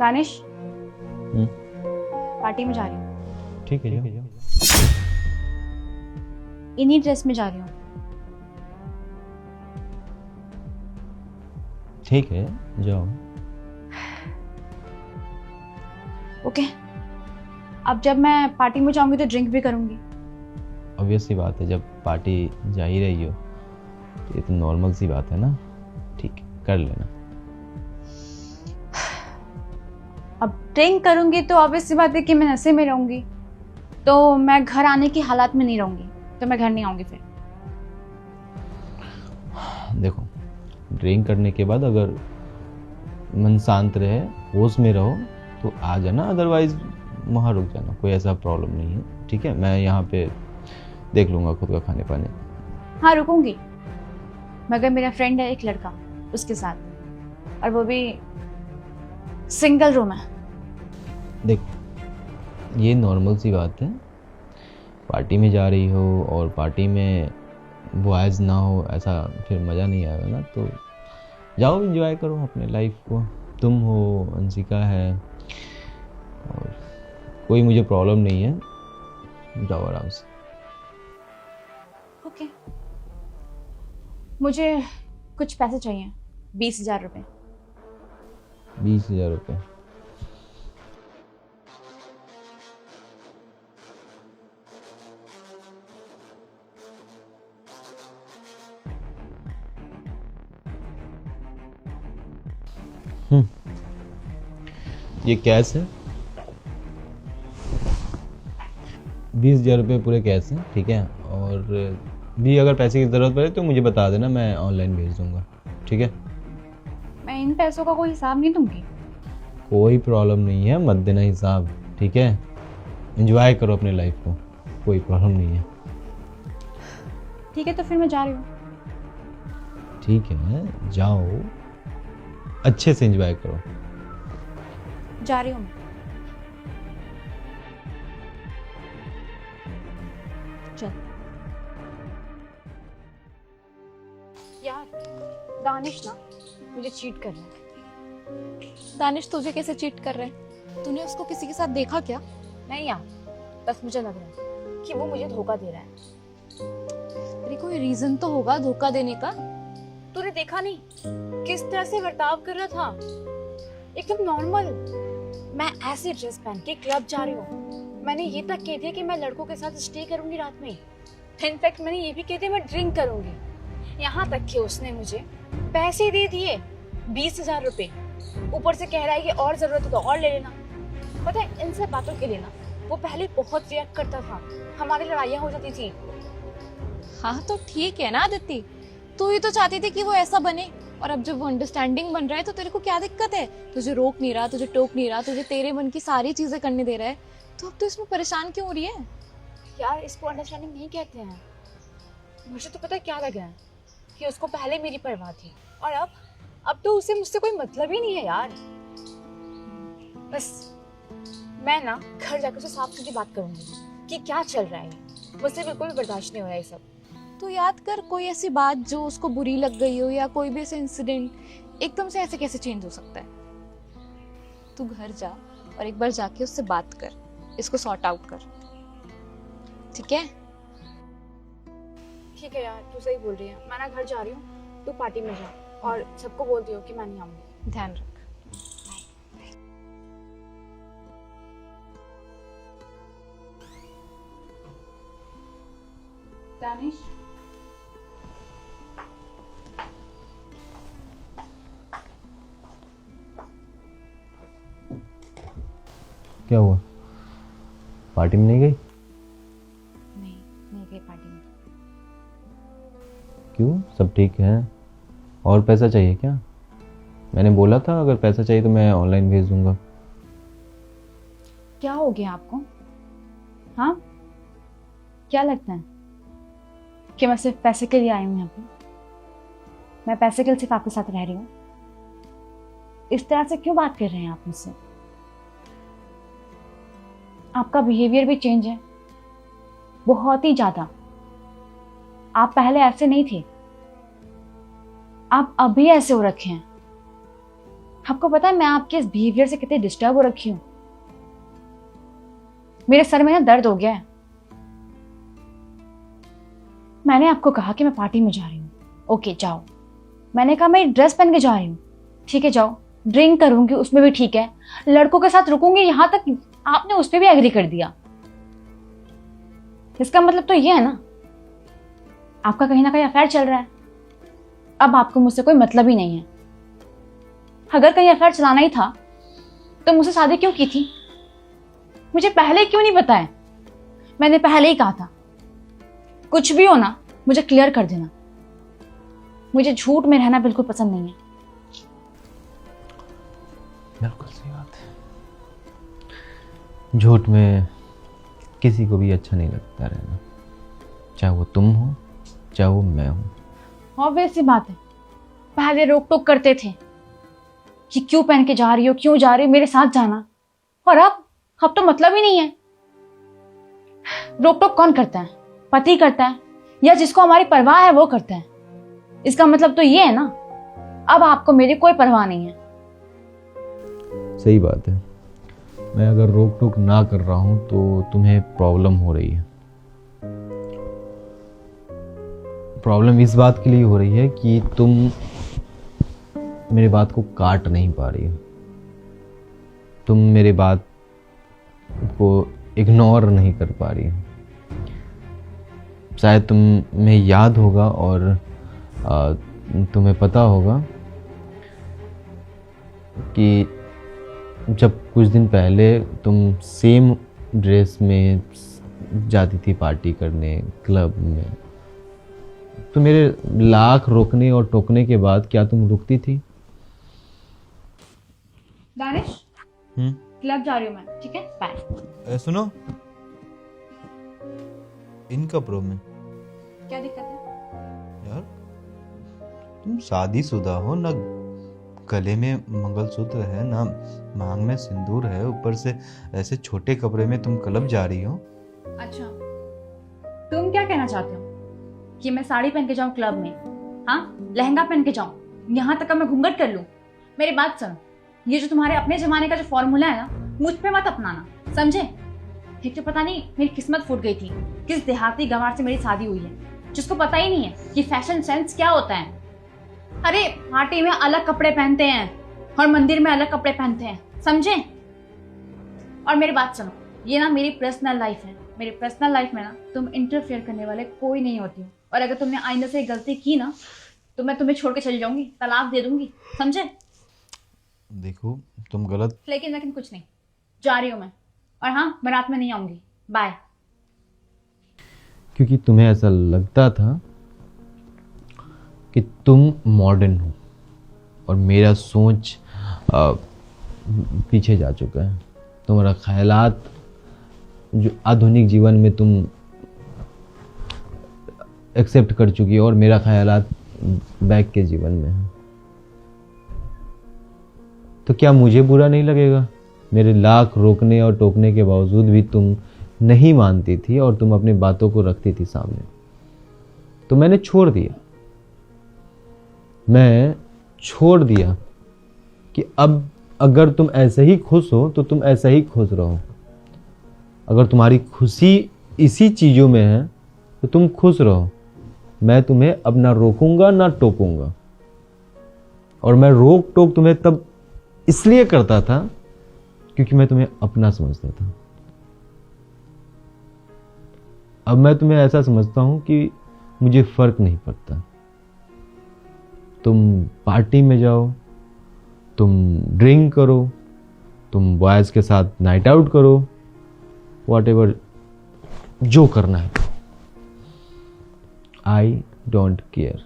दानिश, हम्म, party में जा रही हूँ। ठीक है जाओ। इन्हीं ड्रेस में जा रही हूँ। ठीक है जाओ। ओके। अब जब मैं पार्टी में जाऊंगी तो ड्रिंक भी करूंगी। ऑब्वियस सी बात है, जब पार्टी जा ही रही हो तो ये तो नॉर्मल सी बात है ना। ठीक है कर लेना। अब ड्रिंक करूंगी तो ऑब्वियस सी बात है कि मैं नशे में रहूंगी, तो मैं घर आने की हालात में नहीं रहूंगी, तो मैं घर नहीं आऊंगी फिर। देखो, ड्रिंक करने के बाद अगर मन शांत रहे, होश में रहो तो आ जाना, अदरवाइज वहाँ रुक जाना, कोई ऐसा प्रॉब्लम नहीं है। ठीक है, मैं यहाँ पे देख लूँगा खुद का खाने पाने। हाँ रुकूंगी, मगर मेरा फ्रेंड है एक लड़का, उसके साथ, और वो भी सिंगल रूम है। देखो ये नॉर्मल सी बात है, पार्टी में जा रही हो और पार्टी में बॉयज़ ना हो, ऐसा फिर मज़ा नहीं आएगा ना। तो जाओ एंजॉय करो अपने लाइफ को। तुम हो, अंशिका है, और कोई मुझे प्रॉब्लम नहीं है, जाओ आराम से। ओके। मुझे कुछ पैसे चाहिए, 20,000 रुपये। 20,000 रुपये? ये कैश है, 20,000 रुपये पूरे कैश हैं। ठीक है, और भी अगर पैसे की ज़रूरत पड़े तो मुझे बता देना, मैं ऑनलाइन भेज दूंगा। ठीक है, मैं इन पैसों का कोई हिसाब नहीं दूंगी। कोई प्रॉब्लम नहीं है, मत देना हिसाब। ठीक है, एंजॉय करो अपने लाइफ को, कोई प्रॉब्लम नहीं है। ठीक है, तो फिर मैं जा रही हूँ। ठीक है जाओ, अच्छे से एंजॉय करो। जा रही हूँ मैं। चल यार, दानिश ना मुझे चीट कर रहा है। दानिश तुझे कैसे चीट कर रहे हैं? तूने उसको किसी के साथ देखा क्या? नहीं यार, बस मुझे लग रहा है कि वो मुझे धोखा दे रहा है। तेरे कोई रीजन तो होगा धोखा देने का। तूने देखा नहीं किस तरह से बर्ताव कर रहा था, एकदम नॉर्मल। मैं ऐसी ड्रेस पहन के क्लब जा रही हूँ, मैंने ये तक कह दिया कि मैं लड़कों के साथ स्टे करूंगी रात में। इनफैक्ट मैंने ये भी कह दिया मैं ड्रिंक करूंगी। यहाँ तक कि उसने मुझे पैसे दे दिए, 20,000 रुपए। ऊपर से कह रहा है कि और जरूरत हो तो और ले लेना। पता है, इन सब बातों के लिए ना वो पहले बहुत रिएक्ट करता था, हमारी लड़ाइयाँ हो जाती थी। हाँ तो ठीक है ना आदित्य, तू ही तो चाहती थी कि वो ऐसा बने, और अब जब वो अंडरस्टैंडिंग बन रहा है तो तेरे को क्या दिक्कत है? तुझे रोक नहीं रहा, तुझे टोक नहीं रहा, तुझे तेरे मन की सारी चीजें करने दे रहा है, तो अब तो इसमें परेशान क्यों हो रही है? यार इसको अंडरस्टैंडिंग नहीं कहते हैं। मुझे तो पता है क्या लगा है कि उसको पहले मेरी परवाह थी, और अब तो उसे मुझसे कोई मतलब ही नहीं है यार। बस मैं ना घर जाकर उससे साफ सीधी बात करूंगी कि क्या चल रहा है। मुझसे बिल्कुल भी बर्दाश्त नहीं हो रहा है ये सब। तो याद कर कोई ऐसी बात जो उसको बुरी लग गई हो, या कोई भी ऐसे इंसिडेंट। एकदम से ऐसे कैसे चेंज हो सकता है? तू घर जा और एक बार जाके उससे बात कर, इसको सॉर्ट आउट कर, ठीक है? ठीक है यार, तू सही बोल रही है। मैं ना घर जा रही हूँ, तू पार्टी में जा और सबको बोल दियो कि मैं नहीं आऊंगी। ध्यान रख। दानिश, क्या हुआ, पार्टी में नहीं गई? नहीं गई पार्टी में। क्यों, सब ठीक है? और पैसा चाहिए क्या? मैंने बोला था अगर पैसा चाहिए तो मैं ऑनलाइन भेज दूंगा। क्या हो गया आपको? हाँ, क्या लगता है कि मैं सिर्फ पैसे के लिए आई हूँ यहाँ पे? मैं पैसे के लिए सिर्फ आपके साथ रह रही हूँ? इस तरह से क्यों बात कर रहे हैं आप मुझसे? आपका बिहेवियर भी चेंज है, बहुत ही ज्यादा। आप पहले ऐसे नहीं थे, आप अभी ऐसे हो रखे हैं। आपको पता है मैं आपके इस बिहेवियर से कितनी डिस्टर्ब हो रखी हूँ। मेरे सर में ना दर्द हो गया है। मैंने आपको कहा कि मैं पार्टी में जा रही हूँ, ओके जाओ। मैंने कहा मैं ड्रेस पहन के जा रही हूँ, ठीक है जाओ। ड्रिंक करूंगी उसमें भी ठीक है, लड़कों के साथ रुकूंगी, यहां तक आपने उस पर भी एग्री कर दिया। इसका मतलब तो ये है ना आपका कहीं ना कहीं अफेयर चल रहा है। अब आपको मुझसे कोई मतलब ही नहीं है। अगर कहीं अफेयर चलाना ही था तो मुझसे शादी क्यों की थी? मुझे पहले क्यों नहीं बताया? मैंने पहले ही कहा था कुछ भी हो ना मुझे क्लियर कर देना। मुझे झूठ में रहना बिल्कुल पसंद नहीं है। बिल्कुल सही बात है। झूठ में किसी को भी अच्छा नहीं लगता रहना, चाहे वो तुम हो चाहे वो मैं हूं। ऑब्वियस सी बात है, पहले रोक टोक करते थे कि क्यों पहन के जा रही हो, क्यों जा रही हो, मेरे साथ जाना। और अब तो मतलब ही नहीं है। रोक टोक कौन करता है? पति करता है, या जिसको हमारी परवाह है वो करता है। इसका मतलब तो ये है ना अब आपको मेरी कोई परवाह नहीं है। सही बात है। मैं अगर रोक टोक ना कर रहा हूं तो तुम्हें प्रॉब्लम हो रही है। प्रॉब्लम इस बात के लिए हो रही है कि तुम मेरी बात को काट नहीं पा रही हो। तुम मेरी बात को इग्नोर नहीं कर पा रही हो। शायद तुम्हें याद होगा और तुम्हें पता होगा कि जब कुछ दिन पहले तुम सेम ड्रेस में जाती थी पार्टी करने क्लब में, तो मेरे लाख रोकने और टोकने के बाद क्या तुम रुकती थी? दानिश, क्लब जा रही हूँ मैं, ठीक है बाय। सुनो, इन कपड़ों में क्या दिक्कत है? यार तुम शादीशुदा हो ना, गले में मंगलसूत्र है ना, मांग में सिंदूर है, ऊपर से ऐसे छोटे कपड़े में तुम क्लब जा रही हो। अच्छा, तुम क्या कहना चाहते हो कि मैं साड़ी पहन के जाऊं क्लब में? हाँ, लहंगा पहन के जाऊं, यहाँ तक मैं घूंघट कर लूं? मेरी बात सुनो, ये जो तुम्हारे अपने जमाने का जो फॉर्मूला है ना, मुझ पे मत अपनाना, समझे? एक तो पता नहीं मेरी किस्मत फूट गई थी, किस देहाती गंवार से मेरी शादी हुई है जिसको पता ही नहीं है कि फैशन सेंस क्या होता है। अरे पार्टी में अलग कपड़े पहनते हैं और मंदिर में अलग कपड़े पहनते हैं, समझे? और मेरी बात सुनो, ये ना मेरी पर्सनल लाइफ है। मेरी पर्सनल लाइफ में ना तुम इंटरफेयर करने वाले कोई नहीं होती हो। और अगर तुमने आइंदा से गलती की ना तो मैं तुम्हें छोड़ के चली जाऊंगी, तलाक दे दूंगी, समझे? देखो तुम गलत। लेकिन कुछ नहीं, जा रही हूँ मैं। और हाँ, मैं रात में नहीं आऊंगी, बाय। क्योंकि तुम्हें ऐसा लगता था कि तुम मॉडर्न हो और मेरा सोच पीछे जा चुका है। तुम्हारा ख्यालात जो आधुनिक जीवन में तुम एक्सेप्ट कर चुकी हो और मेरा ख्यालात बैक के जीवन में है। तो क्या मुझे बुरा नहीं लगेगा? मेरे लाख रोकने और टोकने के बावजूद भी तुम नहीं मानती थी और तुम अपनी बातों को रखती थी सामने, तो मैंने छोड़ दिया। मैं छोड़ दिया कि अब अगर तुम ऐसे ही खुश हो तो तुम ऐसे ही खुश रहो। अगर तुम्हारी खुशी इसी चीज़ों में है तो तुम खुश रहो। मैं तुम्हें अब ना रोकूंगा ना टोकूंगा। और मैं रोक टोक तुम्हें तब इसलिए करता था क्योंकि मैं तुम्हें अपना समझता था। अब मैं तुम्हें ऐसा समझता हूं कि मुझे फर्क नहीं पड़ता। तुम पार्टी में जाओ, तुम ड्रिंक करो, तुम बॉयज़ के साथ नाइट आउट करो, व्हाटएवर जो करना है, आई डोंट केयर।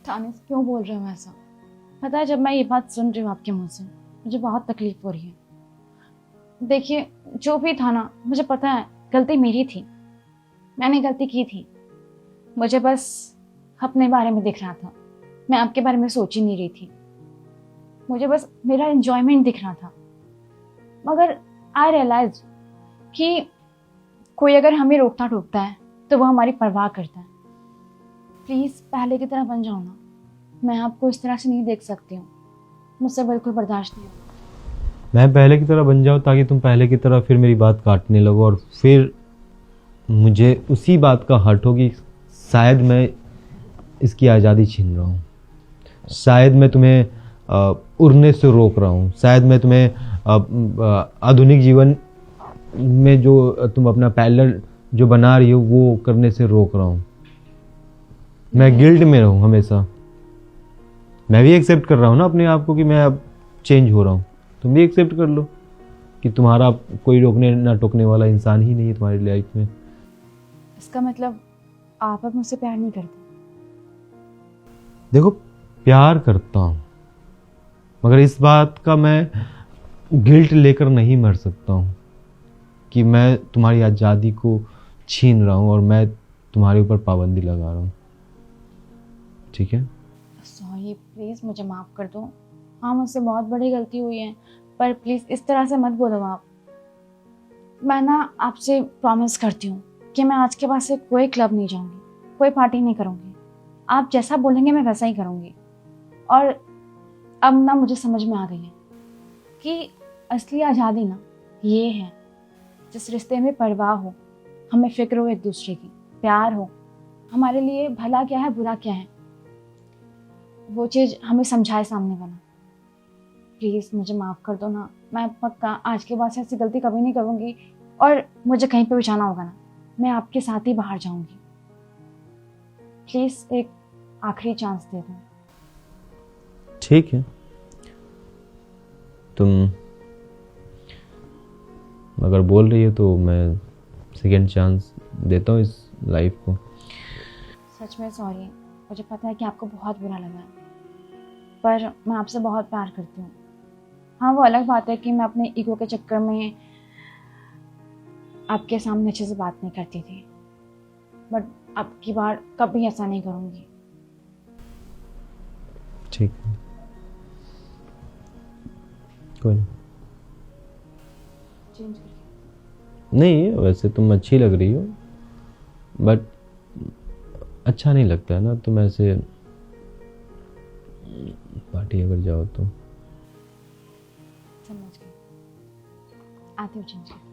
दानिश, क्यों बोल रहे हो ऐसा? पता है जब मैं ये बात सुन रही हूँ आपके मुंह से मुझे बहुत तकलीफ हो रही है। देखिए जो भी था ना, मुझे पता है गलती मेरी थी, मैंने गलती की थी। मुझे बस अपने बारे में दिख रहा था, मैं आपके बारे में सोच ही नहीं रही थी। मुझे बस मेरा एंजॉयमेंट दिख रहा था। मगर आई रियलाइज कि कोई अगर हमें रोकता टोकता है तो वो हमारी परवाह करता है। प्लीज़ पहले की तरह बन जाओ ना, मैं आपको इस तरह से नहीं देख सकती हूँ। मुझसे बिल्कुल बर्दाश्त नहीं होगा। मैं पहले की तरह बन जाऊँ ताकि तुम पहले की तरह फिर मेरी बात काटने लगो, और फिर मुझे उसी बात का हर्ट हो कि शायद मैं इसकी आज़ादी छीन रहा हूँ, शायद मैं तुम्हें उड़ने से रोक रहा हूँ, शायद मैं तुम्हें आधुनिक जीवन में जो तुम अपना पैरेलल जो बना रही हो वो करने से रोक रहा हूँ। मैं गिल्ट में रहूँ हमेशा। मैं भी एक्सेप्ट कर रहा हूँ ना अपने आप को कि मैं अब चेंज हो रहा हूँ। तुम भी एक्सेप्ट कर लो कि तुम्हारा कोई रोकने ना टोकने वाला इंसान ही नहीं है तुम्हारी लाइफ में। इसका मतलब आप अब मुझसे प्यार नहीं करते? देखो, प्यार करता हूँ, मगर इस बात का मैं गिल्ट लेकर नहीं मर सकता हूँ कि मैं तुम्हारी आज़ादी को छीन रहा हूँ और मैं तुम्हारे ऊपर पाबंदी लगा रहा हूँ। ठीक है? सॉरी, प्लीज़ मुझे माफ़ कर दो। हाँ, मुझसे बहुत बड़ी गलती हुई है, पर प्लीज़ इस तरह से मत बोलो आप। मैं ना आपसे प्रॉमिस करती हूँ कि मैं आज के बाद से कोई क्लब नहीं जाऊँगी, कोई पार्टी नहीं करूँगी। आप जैसा बोलेंगे मैं वैसा ही करूँगी। और अब ना मुझे समझ में आ गई है कि असली आज़ादी ना ये है जिस रिश्ते में परवाह हो, हमें फ़िक्र हो एक दूसरे की, प्यार हो, हमारे लिए भला क्या है बुरा क्या है वो चीज़ हमें समझाए सामने वाला। प्लीज़ मुझे माफ़ कर दो ना, मैं पक्का आज के बाद से ऐसी गलती कभी नहीं करूँगी। और मुझे कहीं पे भी जाना होगा ना, मैं आपके साथ ही बाहर जाऊँगी। प्लीज़ एक आखिरी चांस दे दो। ठीक है, तुम अगर बोल रही हो तो मैं सेकेंड चांस देता हूँ इस लाइफ को। सच में सॉरी, मुझे पता है कि आपको बहुत बुरा लगा है, पर मैं आपसे बहुत प्यार करती हूँ। हाँ, वो अलग बात है कि मैं अपने ईगो के चक्कर में आपके सामने अच्छे से बात नहीं करती थी, बट अब की बार कभी ऐसा नहीं करूँगी। ठीक है, कोई नहीं। चेंज करके नहीं, वैसे तुम अच्छी लग रही हो, बट अच्छा नहीं लगता है ना तुम ऐसे पार्टी अगर जाओ तो। समझ गई, आती हूँ चेंज करके।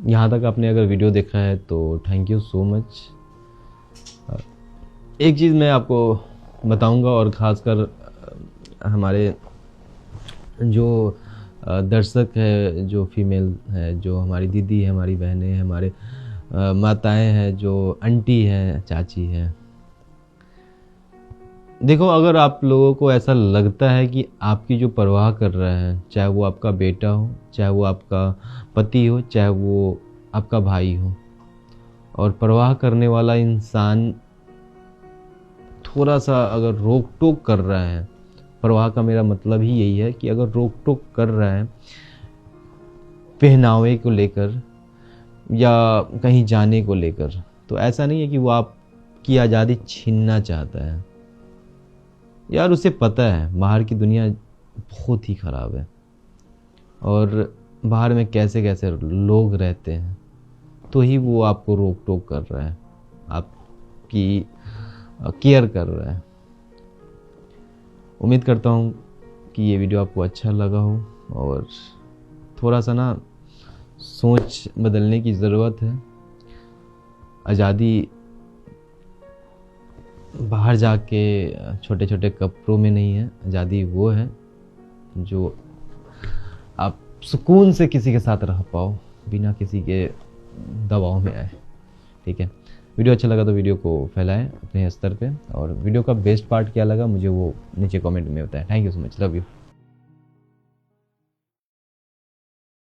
यहाँ तक आपने अगर वीडियो देखा है तो थैंक यू सो मच। एक चीज़ मैं आपको बताऊंगा, और ख़ासकर हमारे जो दर्शक है, जो फीमेल है, जो हमारी दीदी है, हमारी बहनें हैं, हमारे माताएं हैं, जो आंटी हैं, चाची हैं, देखो, अगर आप लोगों को ऐसा लगता है कि आपकी जो परवाह कर रहे हैं, चाहे वो आपका बेटा हो, चाहे वो आपका पति हो, चाहे वो आपका भाई हो, और परवाह करने वाला इंसान थोड़ा सा अगर रोक टोक कर रहा है, परवाह का मेरा मतलब ही यही है कि अगर रोक टोक कर रहा है पहनावे को लेकर या कहीं जाने को लेकर, तो ऐसा नहीं है कि वो आपकी आज़ादी छीनना चाहता है। यार, उसे पता है बाहर की दुनिया बहुत ही ख़राब है और बाहर में कैसे कैसे लोग रहते हैं, तो ही वो आपको रोक टोक कर रहा है, आपकी केयर कर रहा है। उम्मीद करता हूँ कि ये वीडियो आपको अच्छा लगा हो, और थोड़ा सा ना सोच बदलने की ज़रूरत है। आज़ादी बाहर जाके छोटे छोटे कपड़ों में नहीं है, आज़ादी वो है जो आप सुकून से किसी के साथ रह पाओ बिना किसी के दबाव में आए। ठीक है, वीडियो अच्छा लगा तो वीडियो को फैलाएं अपने स्तर पे, और वीडियो का बेस्ट पार्ट क्या लगा मुझे वो नीचे कमेंट में बताएं। Thank you so much, love you.